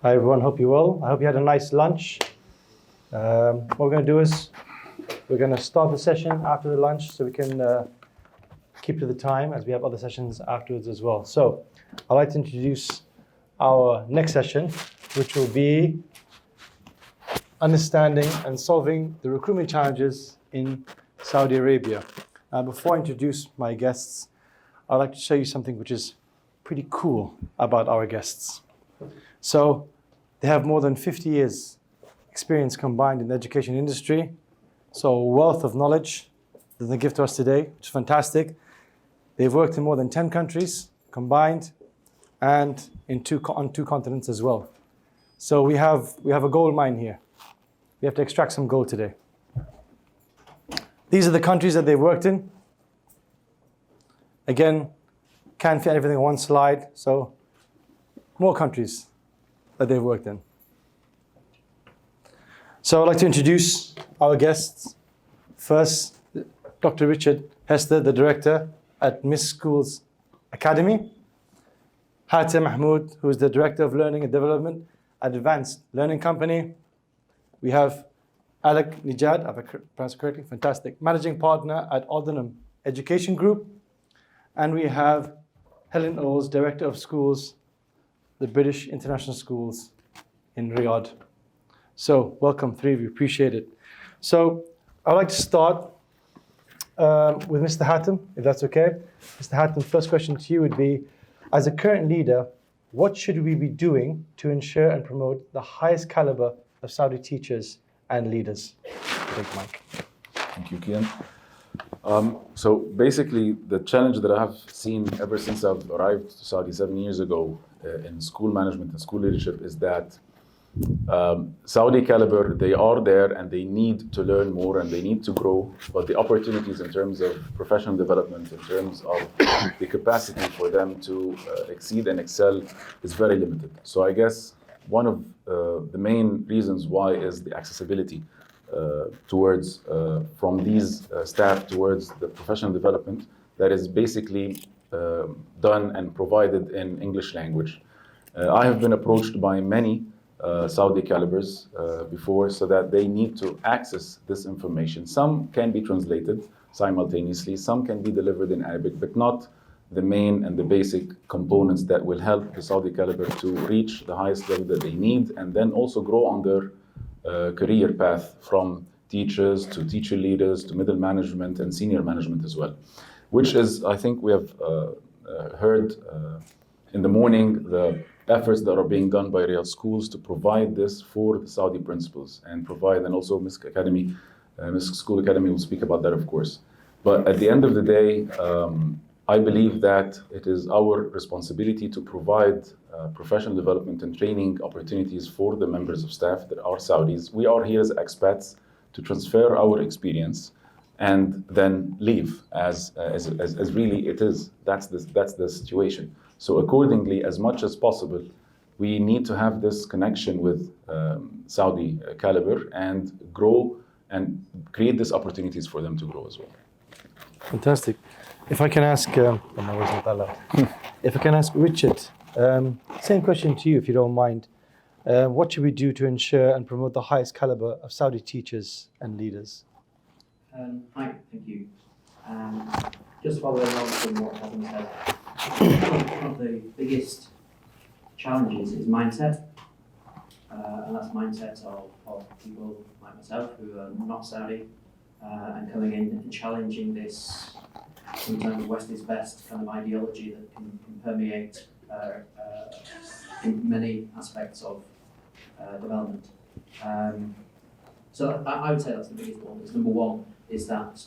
Hi everyone, hope you're well. I hope you had a nice lunch. What we're going to do is we're going to start the session after the lunch so we can keep to the time as we have other sessions afterwards as well. So I'd like to introduce our next session, which will be understanding and solving the recruitment challenges in Saudi Arabia. Before I introduce my guests, I'd like to show you something which is pretty cool about our guests. So they have more than 50 years experience combined in the education industry. So a wealth of knowledge that they give to us today, which is fantastic. They've worked in more than 10 countries combined and on two continents as well. So we have a gold mine here. We have to extract some gold today. These are the countries that they've worked in. Again, can't fit everything on one slide, so more countries that they've worked in. So I'd like to introduce our guests. First, Dr. Richard Hester, the director at Miss Schools Academy. Hatem Mahmoud, who is the director of learning and development at Advanced Learning Company. We have Alec Nijad, if I pronounced it correctly, fantastic, managing partner at Aldenham Education Group. And we have Helen Oles, director of schools, the British International Schools in Riyadh. So welcome, three of you, appreciate it. So I'd like to start with Mr. Hatem, if that's okay. Mr. Hatem, first question to you would be, as a current leader, what should we be doing to ensure and promote the highest caliber of Saudi teachers and leaders? Take Mike. Thank you, Kian. So basically, the challenge that I have seen ever since I've arrived to Saudi 7 years ago in school management and school leadership is that Saudi caliber, they are there and they need to learn more and they need to grow, but the opportunities in terms of professional development, in terms of the capacity for them to exceed and excel is very limited. So I guess one of the main reasons why is the accessibility towards from these staff towards the professional development that is basically done and provided in English language. I have been approached by many Saudi calibers before so that they need to access this information. Some can be translated simultaneously, some can be delivered in Arabic, but not the main and the basic components that will help the Saudi caliber to reach the highest level that they need and then also grow on their career path from teachers to teacher leaders to middle management and senior management as well, which is, I think we have heard in the morning, the efforts that are being done by Riyadh schools to provide this for the Saudi principals and provide, and also Miss School Academy will speak about that, of course. But at the end of the day, I believe that it is our responsibility to provide professional development and training opportunities for the members of staff that are Saudis. We are here as expats to transfer our experience and then leave as really it is. That's the situation. So accordingly, as much as possible, we need to have this connection with Saudi caliber and grow and create these opportunities for them to grow as well. Fantastic. If I can ask, if I can ask Richard, same question to you, if you don't mind. What should we do to ensure and promote the highest caliber of Saudi teachers and leaders? Hi, thank you. Just following on from what Adam said, one of the biggest challenges is mindset, and that's mindset of people like myself who are not Saudi and coming in and challenging this sometimes West is best kind of ideology that can permeate in many aspects of development. So I would say that's the biggest one. It's number one is that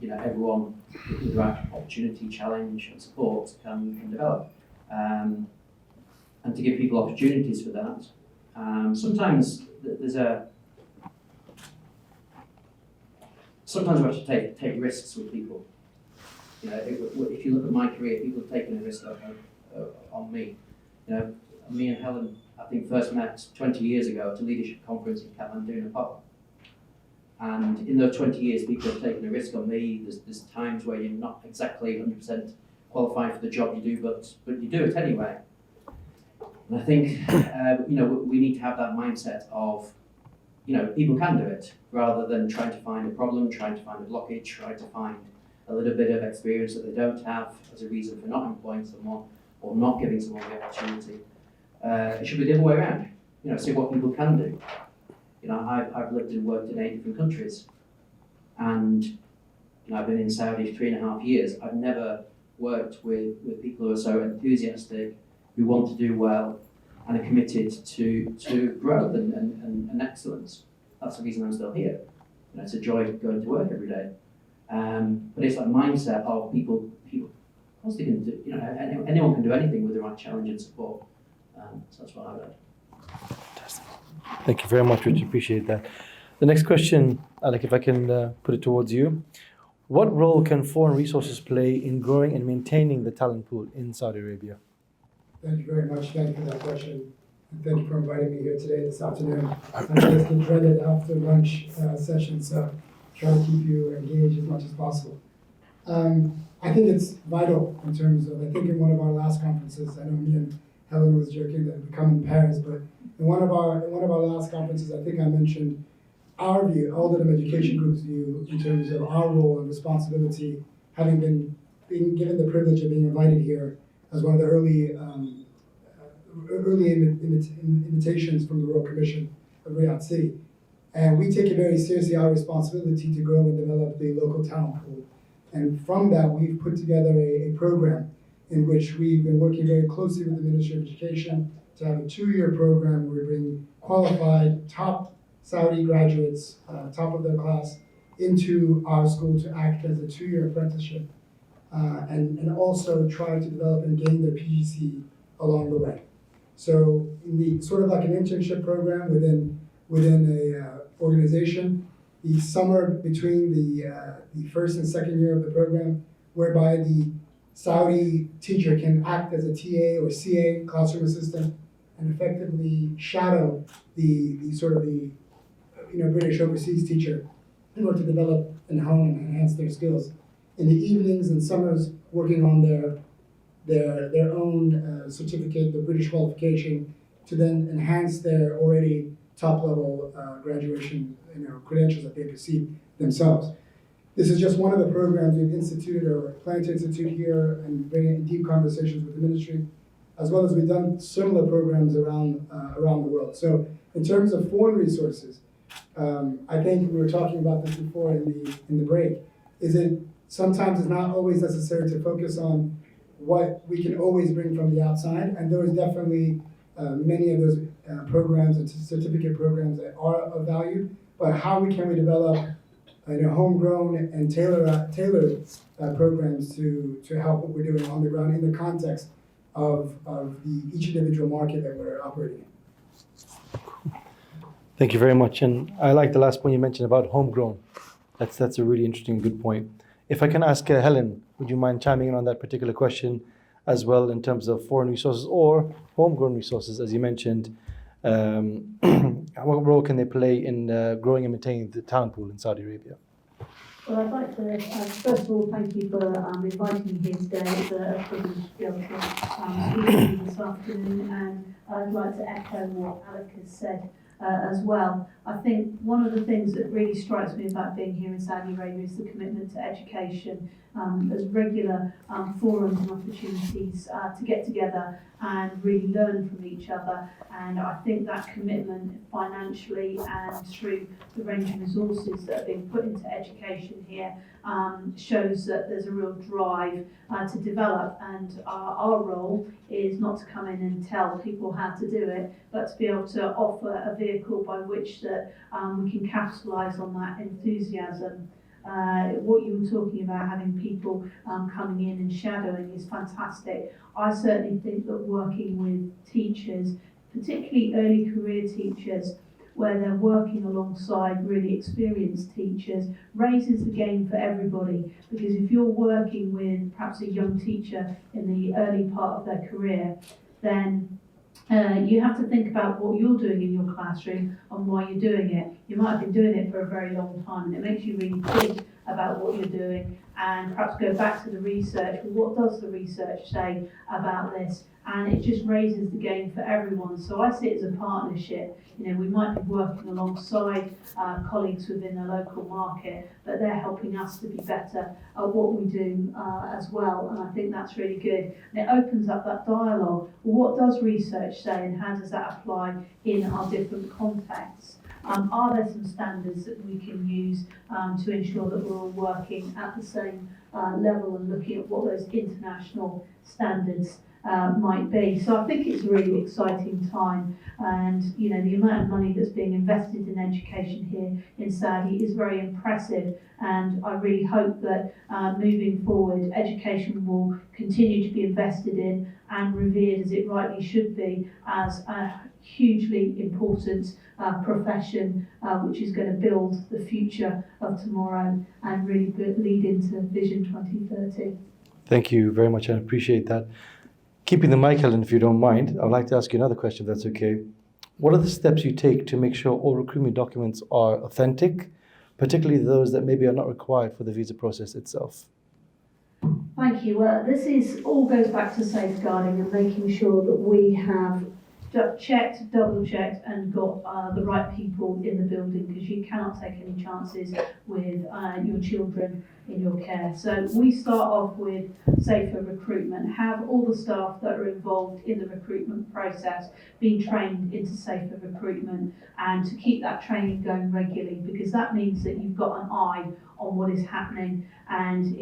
everyone with the right opportunity, challenge and support can develop. And to give people opportunities for that. Sometimes sometimes we have to take risks with people. If you look at my career, people have taken a risk on me. Me and Helen, I think, first met 20 years ago at a leadership conference in Kathmandu, Nepal. And in those 20 years, people have taken a risk on me. There's times where you're not exactly 100% qualified for the job you do, but you do it anyway. And I think, we need to have that mindset of, people can do it, rather than trying to find a problem, trying to find a blockage, trying to find a little bit of experience that they don't have as a reason for not employing someone or not giving someone the opportunity. It should be the other way around. See what people can do. I've lived and worked in 8 different countries, and I've been in Saudi 3.5 years. I've never worked with people who are so enthusiastic, who want to do well, and are committed to growth and excellence. That's the reason I'm still here. It's a joy going to work every day. But it's that mindset of people. Of course, they can do. Anyone can do anything with the right challenge and support. So that's what I would add. Fantastic. Thank you very much, Rich. Appreciate that. The next question, Alec, if I can put it towards you. What role can foreign resources play in growing and maintaining the talent pool in Saudi Arabia? Thank you very much. Thank you for that question. And thank you for inviting me here today, this afternoon. I know it's the dreaded after lunch session, so try to keep you engaged as much as possible. I think it's vital in terms of, I think in one of our last conferences, I know me and Helen was joking that we come in pairs, but in one of our last conferences, I think I mentioned our view, Alderham Education Group's view, in terms of our role and responsibility, having being given the privilege of being invited here as one of the early invitations from the Royal Commission of Riyadh City. And we take it very seriously, our responsibility to grow and develop the local talent pool. And from that, we've put together a program in which we've been working very closely with the Ministry of Education to have a 2-year program where we bring qualified, top Saudi graduates, top of their class, into our school to act as a 2-year apprenticeship, and also try to develop and gain their PGC along the way. So in the sort of like an internship program within a organization, the summer between the first and second year of the program, whereby the Saudi teacher can act as a TA or CA, classroom assistant, and effectively shadow the sort of the British overseas teacher in order to develop and hone and enhance their skills. In the evenings and summers, working on their own certificate, the British qualification, to then enhance their already top level graduation credentials that they perceive themselves. This is just one of the programs we've instituted or plan to institute here and bring in deep conversations with the ministry, as well as we've done similar programs around the world. So in terms of foreign resources, I think we were talking about this before in the break, sometimes it's not always necessary to focus on what we can always bring from the outside, and there is definitely many of those programs and certificate programs that are of value, but how can we develop homegrown and tailored programs to help what we're doing on the ground in the context of each individual market that we're operating in. Thank you very much. And I like the last point you mentioned about homegrown. That's a really interesting, good point. If I can ask Helen, would you mind chiming in on that particular question as well in terms of foreign resources or homegrown resources, as you mentioned? What role can they play in growing and maintaining the talent pool in Saudi Arabia? Well, I'd like to, first of all, thank you for inviting me here today. It's a privilege to be able to speak to you this afternoon, and I'd like to echo what Alec has said as well. I think one of the things that really strikes me about being here in Saudi Arabia is the commitment to education. There's regular forums and opportunities to get together and really learn from each other, and I think that commitment financially and through the range of resources that are being put into education here shows that there's a real drive to develop, and our role is not to come in and tell people how to do it, but to be able to offer a vehicle by which that we can capitalise on that enthusiasm. What you were talking about, having people coming in and shadowing, is fantastic. I certainly think that working with teachers, particularly early career teachers, where they're working alongside really experienced teachers, raises the game for everybody. Because if you're working with perhaps a young teacher in the early part of their career, then you have to think about what you're doing in your classroom and why you're doing it. You might have been doing it for a very long time, and it makes you really think about what you're doing, and perhaps go back to the research. Well, what does the research say about this? And it just raises the game for everyone. So I see it as a partnership. You know, we might be working alongside colleagues within the local market, but they're helping us to be better at what we do as well. And I think that's really good. And it opens up that dialogue. Well, what does research say, and how does that apply in our different contexts? Are there some standards that we can use to ensure that we're all working at the same level and looking at what those international standards might be? So I think it's a really exciting time, and you know, the amount of money that's being invested in education here in Saudi is very impressive, and I really hope that moving forward education will continue to be invested in and revered as it rightly should be as a hugely important profession which is going to build the future of tomorrow and really lead into Vision 2030. Thank you very much. I appreciate that. Keeping the mic, Helen, if you don't mind, I'd like to ask you another question, if that's okay. What are the steps you take to make sure all recruitment documents are authentic, particularly those that maybe are not required for the visa process itself? Thank you. Well, this all goes back to safeguarding and making sure that we have checked, double-checked and got the right people in the building, because you cannot take any chances with your children in your care. So we start off with safer recruitment, have all the staff that are involved in the recruitment process being trained into safer recruitment, and to keep that training going regularly, because that means that you've got an eye on what is happening, and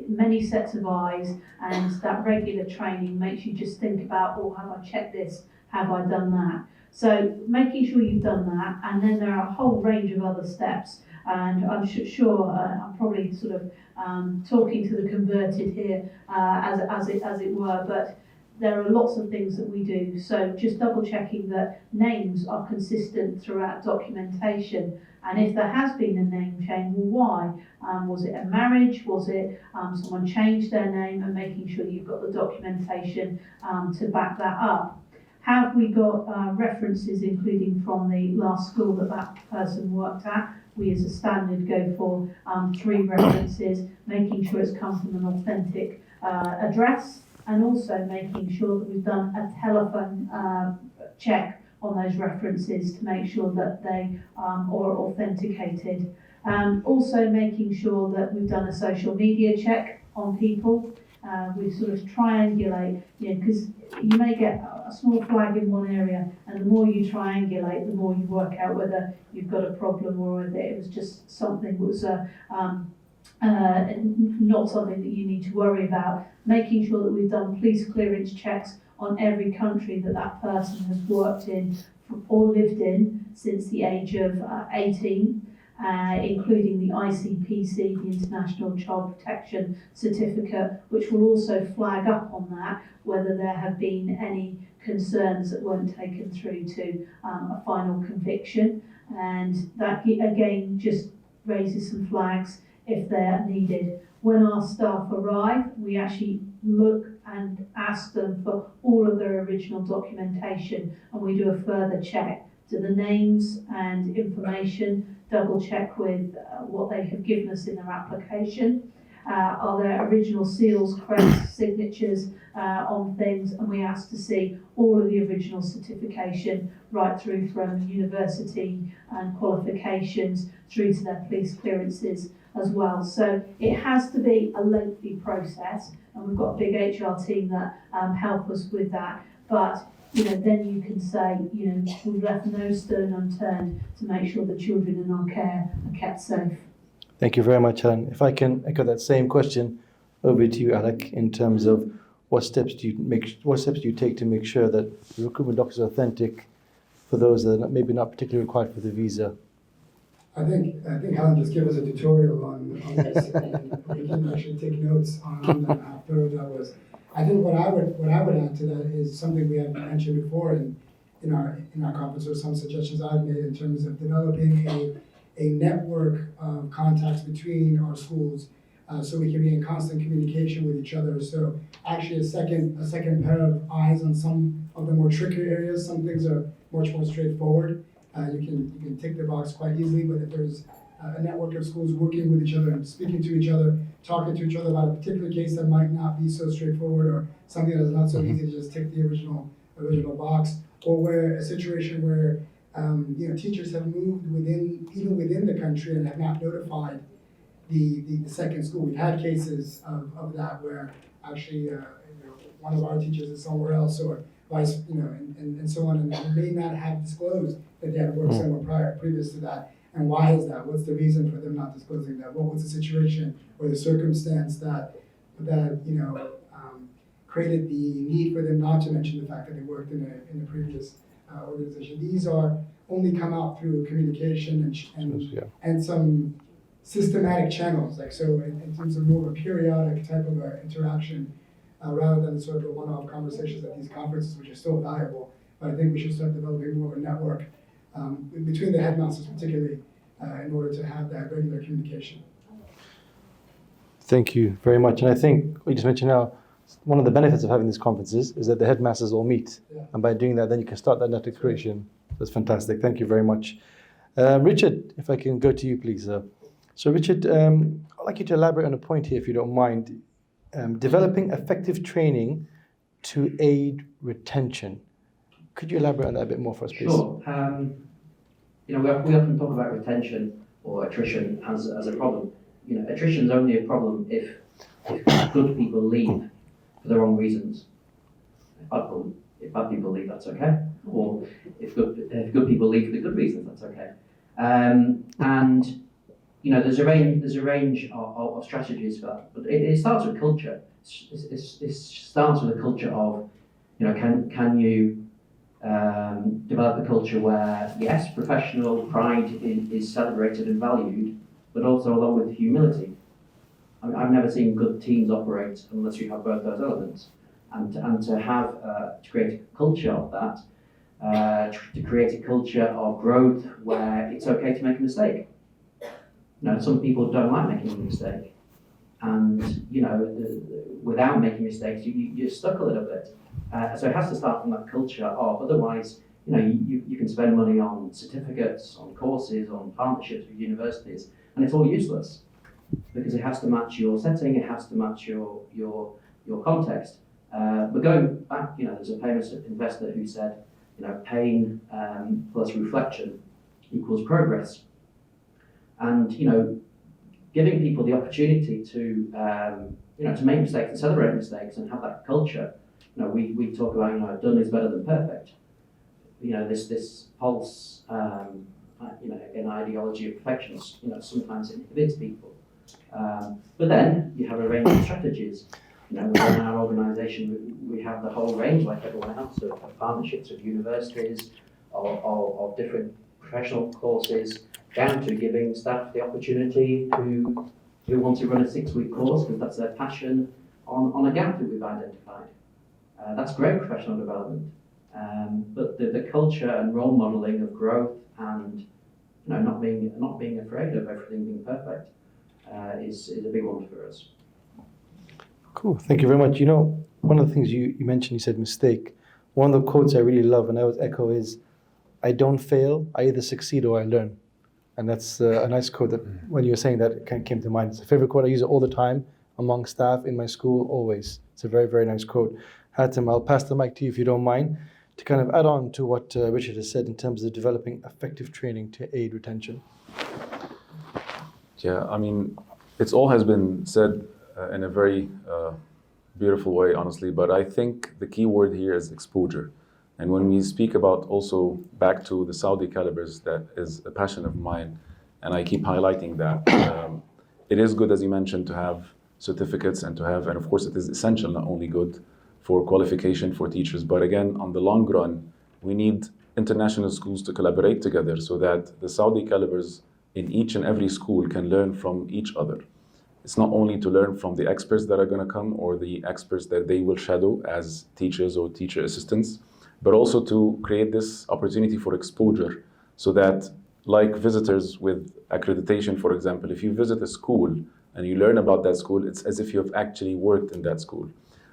many sets of eyes, and that regular training makes you just think about, oh, have I checked this? Have I done that? So making sure you've done that, and then there are a whole range of other steps, and I'm sure I'm probably sort of talking to the converted here as it were, but there are lots of things that we do. So just double checking that names are consistent throughout documentation, and if there has been a name change, well, why? Was it a marriage? Was it someone changed their name? And making sure you've got the documentation to back that up. Have we got references, including from the last school that person worked at? We as a standard go for 3 references, making sure it's come from an authentic address, and also making sure that we've done a telephone check on those references to make sure that they are authenticated. Also making sure that we've done a social media check on people. We sort of triangulate, because you may get a small flag in one area, and the more you triangulate, the more you work out whether you've got a problem or whether it was just something that was not something that you need to worry about. Making sure that we've done police clearance checks on every country that person has worked in or lived in since the age of 18. Including the ICPC, the International Child Protection Certificate, which will also flag up on that whether there have been any concerns that weren't taken through to a final conviction. And that again just raises some flags if they're needed. When our staff arrive, we actually look and ask them for all of their original documentation, and we do a further check. Do the names and information double check with what they have given us in their application? Are there original seals, crests, signatures on things? And we ask to see all of the original certification right through from university and qualifications through to their police clearances as well. So it has to be a lengthy process, and we've got a big HR team that help us with that. But then you can say, we've left no stone unturned to make sure the children in our care are kept safe. Thank you very much, Helen. If I can echo that same question over to you, Alec, in terms of what steps do you take to make sure that the recruitment documents are authentic for those that are maybe not particularly required for the visa? I think Helen just gave us a tutorial on this, and we can actually take notes on that, how thorough that was. I think what I would add to that is something we had mentioned before in our conference, or some suggestions I've made in terms of developing a network of contacts between our schools, so we can be in constant communication with each other. So actually a second pair of eyes on some of the more trickier areas. Some things are much more straightforward. You can tick the box quite easily, but if there's a network of schools working with each other and speaking to each other, talking to each other about a particular case that might not be so straightforward, or something that is not so easy to just tick the original box, or where a situation where teachers have moved even within the country and have not notified the second school. We've had cases of that where actually one of our teachers is somewhere else, or vice, and so on, and may not have disclosed that they had worked somewhere previous to that. And why is that? What's the reason for them not disclosing that? What was the situation or the circumstance that created the need for them not to mention the fact that they worked in the previous organization? These are only come out through communication and some systematic channels, like so in terms of more of a periodic type of interaction, rather than sort of the one-off conversations at these conferences, which are still valuable. But I think we should start developing more of a network between the headmasters particularly, in order to have that regular communication. Thank you very much. And I think what you just mentioned now, one of the benefits of having these conferences is that the headmasters all meet. Yeah. And by doing that, then you can start that network creation. That's fantastic. Thank you very much. Richard, if I can go to you, please. So Richard, I'd like you to elaborate on a point here, if you don't mind. Developing effective training to aid retention. Could you elaborate on that a bit more for us, please? Sure. We often talk about retention or attrition as a problem. Attrition is only a problem if good people leave for the wrong reasons. If bad people leave, that's okay. Or if good people leave for the good reasons, that's okay. There's a range of strategies for that, but it starts with culture. It starts with a culture of, can you develop a culture where, yes, professional pride is celebrated and valued, but also along with humility. I've never seen good teams operate unless you have both those elements. And to create a culture of that, to create a culture of growth where it's okay to make a mistake. Some people don't like making a mistake, and without making mistakes, you're stuck a little bit. So it has to start from that culture of. Otherwise, you can spend money on certificates, on courses, on partnerships with universities, and it's all useless because it has to match your setting, it has to match your context. But going back, there's a famous investor who said, pain plus reflection equals progress. And giving people the opportunity to to make mistakes and celebrate mistakes and have that culture. We talk about done is better than perfect. This pulse an ideology of perfection. Sometimes it inhibits people. But then you have a range of strategies. Within our organisation, we have the whole range, like everyone else, of partnerships with universities, of different professional courses, down to giving staff the opportunity who want to run a 6-week course because that's their passion on a gap that we've identified. That's great professional development. But the culture and role modelling of growth and not being afraid of everything being perfect is a big one for us. Cool, thank you very much. One of the things you mentioned, you said mistake. One of the quotes I really love and I always echo is, I don't fail, I either succeed or I learn. And that's a nice quote that when you were saying that, it came to mind. It's a favorite quote. I use it all the time among staff in my school, always. It's a very, very nice quote. Hatem, I'll pass the mic to you if you don't mind, to kind of add on to what Richard has said in terms of developing effective training to aid retention. Yeah, it's all has been said in a very beautiful way, honestly, but I think the key word here is exposure. And when we speak about also back to the Saudi calibers, that is a passion of mine, and I keep highlighting that. It is good, as you mentioned, to have certificates and of course it is essential, not only good for qualification for teachers, but again, on the long run, we need international schools to collaborate together so that the Saudi calibers in each and every school can learn from each other. It's not only to learn from the experts that are going to come or the experts that they will shadow as teachers or teacher assistants, but also to create this opportunity for exposure so that, like visitors with accreditation, for example, if you visit a school and you learn about that school, it's as if you have actually worked in that school.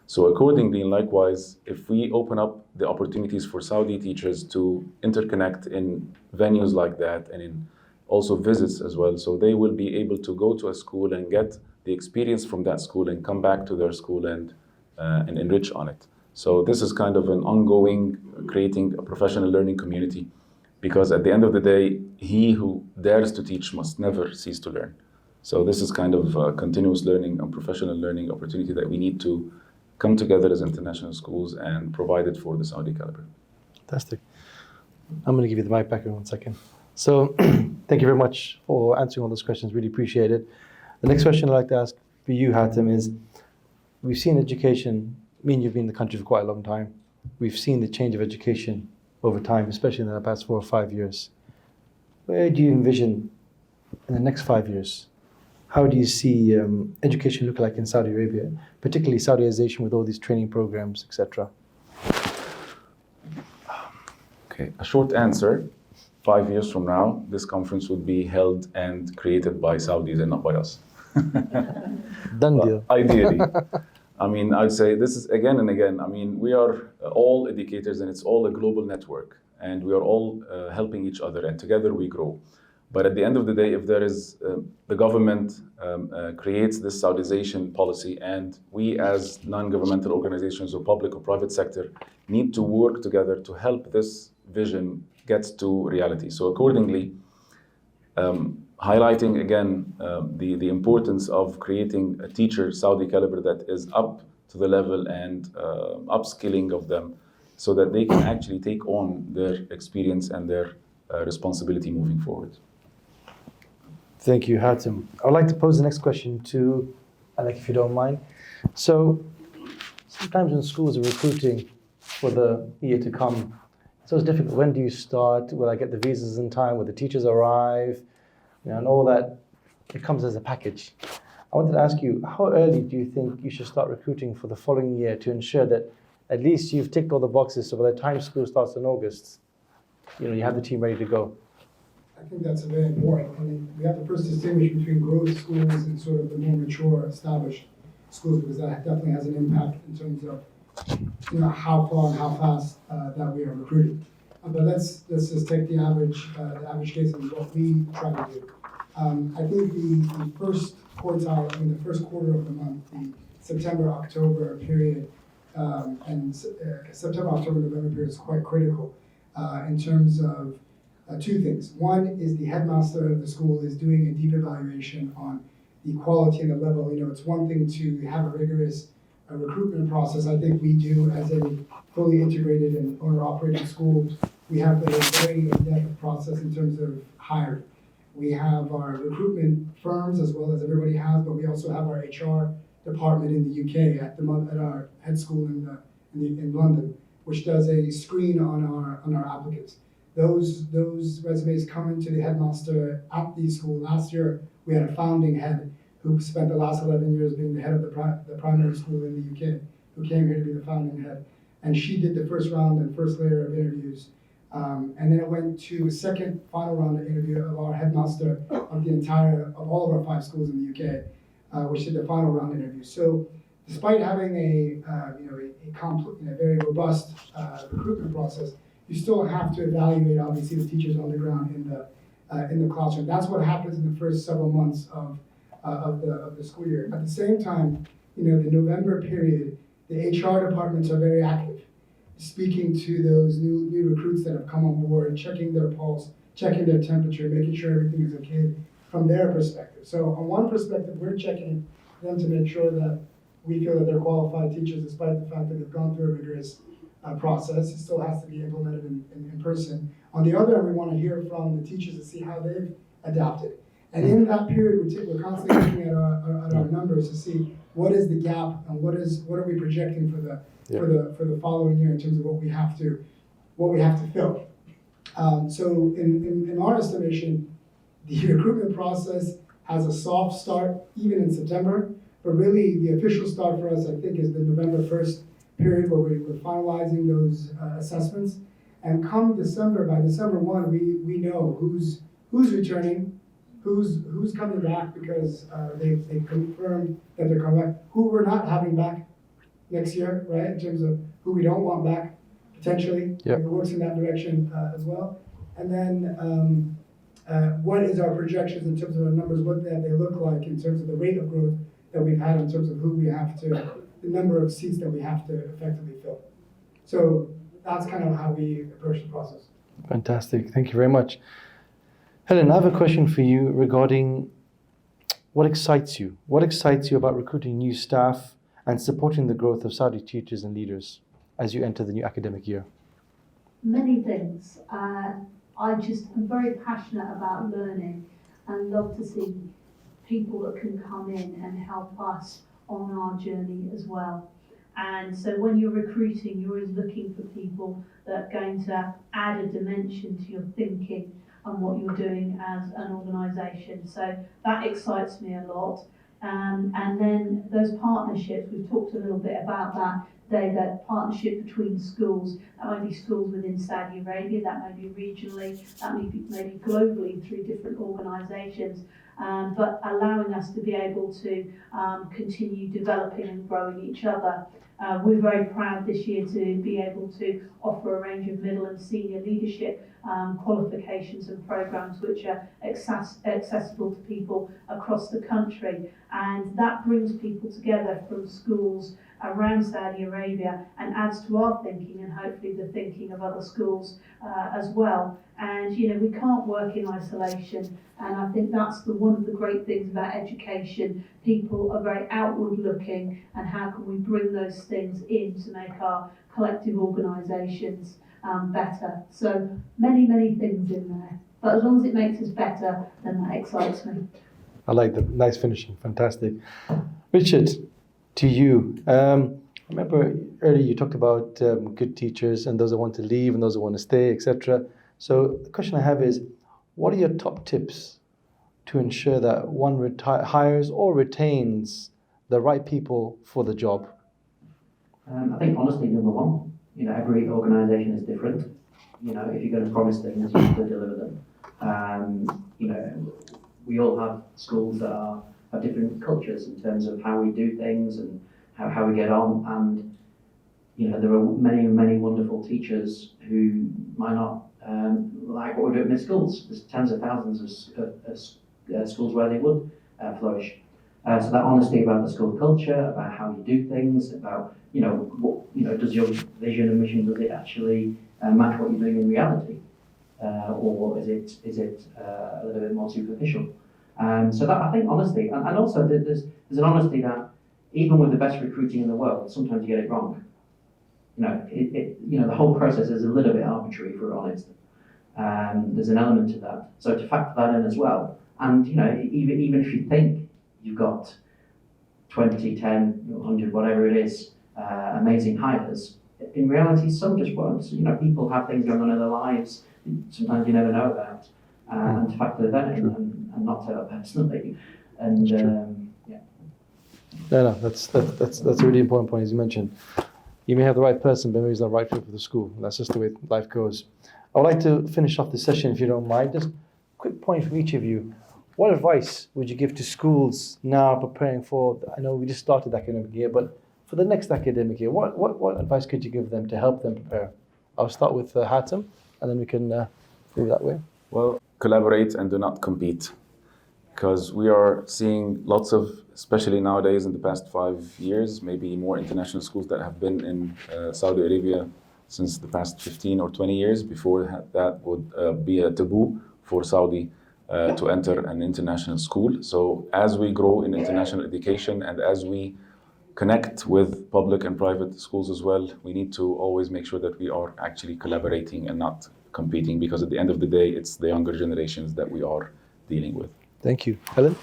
So accordingly, and likewise, if we open up the opportunities for Saudi teachers to interconnect in venues like that and in also visits as well. So they will be able to go to a school and get the experience from that school and come back to their school and enrich on it. So this is kind of an ongoing, creating a professional learning community, because at the end of the day, he who dares to teach must never cease to learn. So this is kind of a continuous learning and professional learning opportunity that we need to come together as international schools and provide it for the Saudi caliber. Fantastic. I'm going to give you the mic back in 1 second. So thank you very much for answering all those questions. Really appreciate it. The next question I'd like to ask for you, Hatem, is we've seen education, I mean, you've been in the country for quite a long time. We've seen the change of education over time, especially in the past 4 or 5 years. Where do you envision in the next 5 years? How do you see education look like in Saudi Arabia, particularly Saudiization with all these training programs, etc.? Okay, a short answer. 5 years from now, this conference would be held and created by Saudis and not by us. Done deal. Ideally. I mean, I'd say this is again and again. I mean, we are all educators and it's all a global network and we are all helping each other and together we grow. But at the end of the day, if there is, the government creates this Saudization policy and we as non-governmental organizations or public or private sector need to work together to help this vision get to reality. So accordingly, highlighting again the importance of creating a teacher Saudi caliber that is up to the level and upskilling of them so that they can actually take on their experience and their responsibility moving forward. Thank you, Hatem. I would like to pose the next question to Alec, if you don't mind. So sometimes when schools are recruiting for the year to come, it's always difficult. When do you start? Will I get the visas in time? Will the teachers arrive? You know, and all that, it comes as a package. I wanted to ask you, how early do you think you should start recruiting for the following year to ensure that at least you've ticked all the boxes so by the time school starts in August, you know, you have the team ready to go? I think that's very important. I mean, we have to first distinguish between growth schools and sort of the more mature, established schools, because that definitely has an impact in terms of, you know, how far and how fast that we are recruiting. But let's just take the average case and what we try to do. I think the first quartile, I mean the first quarter of the month, the September-October period, and September-October-November period is quite critical in terms of two things. One is the headmaster of the school is doing a deep evaluation on the quality and the level. You know, it's one thing to have a rigorous recruitment process. I think we do as a fully integrated and owner-operated school. We have a very in-depth process in terms of hiring. We have our recruitment firms as well as everybody has, but we also have our HR department in the UK at our head school in London, which does a screen on our applicants. Those resumes come into the headmaster at the school. Last year, we had a founding head who spent the last 11 years being the head of the primary school in the UK, who came here to be the founding head. And she did the first round and first layer of interviews. And then it went to a second final round of interview of our headmaster of all of our 5 schools in the UK, which did the final round interview. So despite having a very robust recruitment process, you still have to evaluate, obviously, the teachers on the ground in the classroom. That's what happens in the first several months of the school year. At the same time, you know, the November period, the HR departments are very active, speaking to those new recruits that have come on board, checking their pulse, checking their temperature, making sure everything is okay from their perspective. So on one perspective, we're checking them to make sure that we feel that they're qualified teachers, despite the fact that they've gone through a rigorous process. It still has to be implemented in person. On the other hand, we want to hear from the teachers to see how they've adapted. And in that period, we're constantly looking at our numbers to see what is the gap and what are we projecting for the following year in terms of what we have to fill. So in our estimation, the recruitment process has a soft start even in September, but really the official start for us, I think, is the November 1st period where we're finalizing those assessments. And come December, by December 1, we know who's returning, who's coming back because they confirmed that they're coming back, who we're not having back next year, right? In terms of who we don't want back potentially. Yep. It works in that direction as well. And then what is our projections in terms of our numbers, what they look like in terms of the rate of growth that we've had in terms of who we have to, the number of seats that we have to effectively fill. So that's kind of how we approach the process. Fantastic. Thank you very much. Helen, I have a question for you regarding what excites you. What excites you about recruiting new staff and supporting the growth of Saudi teachers and leaders as you enter the new academic year? Many things. I just am very passionate about learning and love to see people that can come in and help us on our journey as well. And so when you're recruiting, you're always looking for people that are going to add a dimension to your thinking and what you're doing as an organisation. So that excites me a lot. And then those partnerships, we've talked a little bit about that today, that partnership between schools. That might be schools within Saudi Arabia, that may be regionally, that may be globally through different organisations. But allowing us to be able to continue developing and growing each other. We're very proud this year to be able to offer a range of middle and senior leadership qualifications and programs which are accessible to people across the country, and that brings people together from schools around Saudi Arabia and adds to our thinking and hopefully the thinking of other schools as well. And you know, we can't work in isolation, and I think that's one of the great things about education. People are very outward looking, and how can we bring those things in to make our collective organisations better? So many things in there, but as long as it makes us better, then that excites me. I like that. Nice finishing. Fantastic. Richard, to you. I remember earlier you talked about good teachers and those that want to leave and those that want to stay, etc. So the question I have is, what are your top tips to ensure that one hires or retains the right people for the job? I think honestly, number one, you know, every organisation is different. You know, if you're going to promise things, you have to deliver them. You know, we all have schools that have different cultures in terms of how we do things and how we get on. And, you know, there are many wonderful teachers who might not like what we're doing in schools. There's tens of thousands of schools where they would flourish. So that honesty about the school culture, about how you do things, about, you know, what, you know, does your vision and mission, does it actually match what you're doing in reality? Or is it a little bit more superficial? So that, I think, honesty, and also there's an honesty that even with the best recruiting in the world, sometimes you get it wrong. You know, you know, the whole process is a little bit arbitrary, if we're honest. There's an element to that. So to factor that in as well, and you know, even if you think you've got 20, 10, 100, whatever it is, amazing hires, in reality, some just won't. You know, people have things going on in their lives. Sometimes you never know about, and to factor that in and not tell it personally. And yeah. No, that's a really important point, as you mentioned. You may have the right person, but maybe he's not right fit for the school. That's just the way life goes. I would like to finish off this session, if you don't mind. Just a quick point from each of you. What advice would you give to schools now preparing for, I know we just started the academic year, but for the next academic year, what advice could you give them to help them prepare? I'll start with Hatem, and then we can move that way. Well, collaborate and do not compete. Because we are seeing lots of, especially nowadays in the past 5 years, maybe more international schools that have been in Saudi Arabia since the past 15 or 20 years. Before that would be a taboo for Saudi to enter an international school. So as we grow in international education and as we connect with public and private schools as well, we need to always make sure that we are actually collaborating and not competing, because at the end of the day, it's the younger generations that we are dealing with. Thank you. Helen?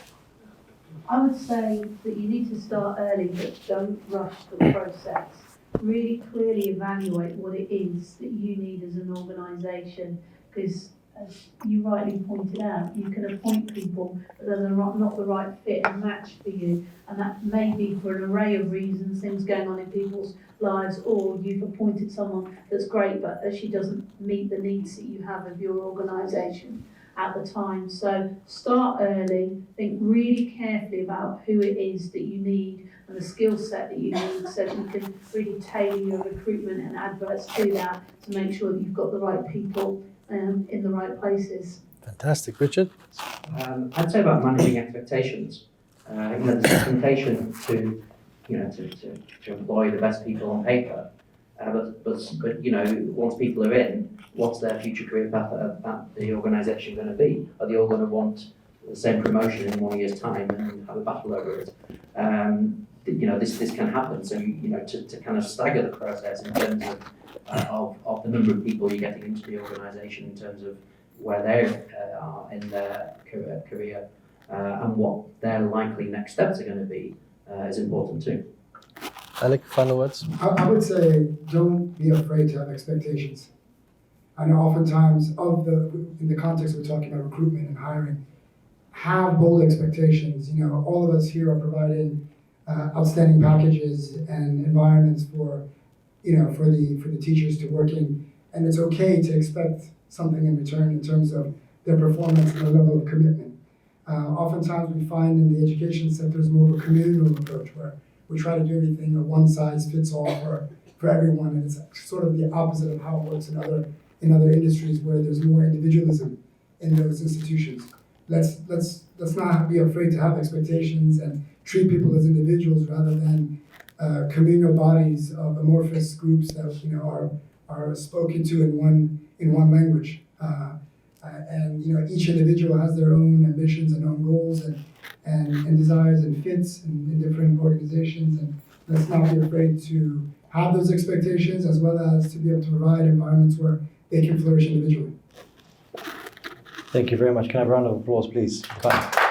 I would say that you need to start early, but don't rush the process. Really clearly evaluate what it is that you need as an organisation, because as you rightly pointed out, you can appoint people that are not the right fit and match for you, and that may be for an array of reasons, things going on in people's lives, or you've appointed someone that's great but she doesn't meet the needs that you have of your organisation at the time. So start early, think really carefully about who it is that you need and the skill set that you need, so that you can really tailor your recruitment and adverts to that to make sure that you've got the right people in the right places. Fantastic, Richard. I'd say about managing expectations. There's a temptation to employ the best people on paper, but once people are in, what's their future career path at the organisation going to be? Are they all going to want the same promotion in 1 year's time and have a battle over it? This can happen. So to kind of stagger the process in terms of the number of people you're getting into the organisation, in terms of where they are in their career and what their likely next steps are going to be, is important too. Alec, final words? I would say don't be afraid to have expectations. I know oftentimes in the context we're talking about recruitment and hiring, have bold expectations. All of us here are providing outstanding packages and environments for the teachers to work in, and it's okay to expect something in return in terms of their performance and their level of commitment. Oftentimes we find in the education sector is more of a communal approach where we try to do everything a one size fits all for everyone, and it's sort of the opposite of how it works in other industries where there's more individualism in those institutions. Let's not be afraid to have expectations and treat people as individuals rather than communal bodies of amorphous groups that are spoken to in one language. And each individual has their own ambitions and own goals and desires and fits in different organizations, and let's not be afraid to have those expectations as well as to be able to provide environments where they can flourish individually. Thank you very much. Can I have a round of applause, please? Bye.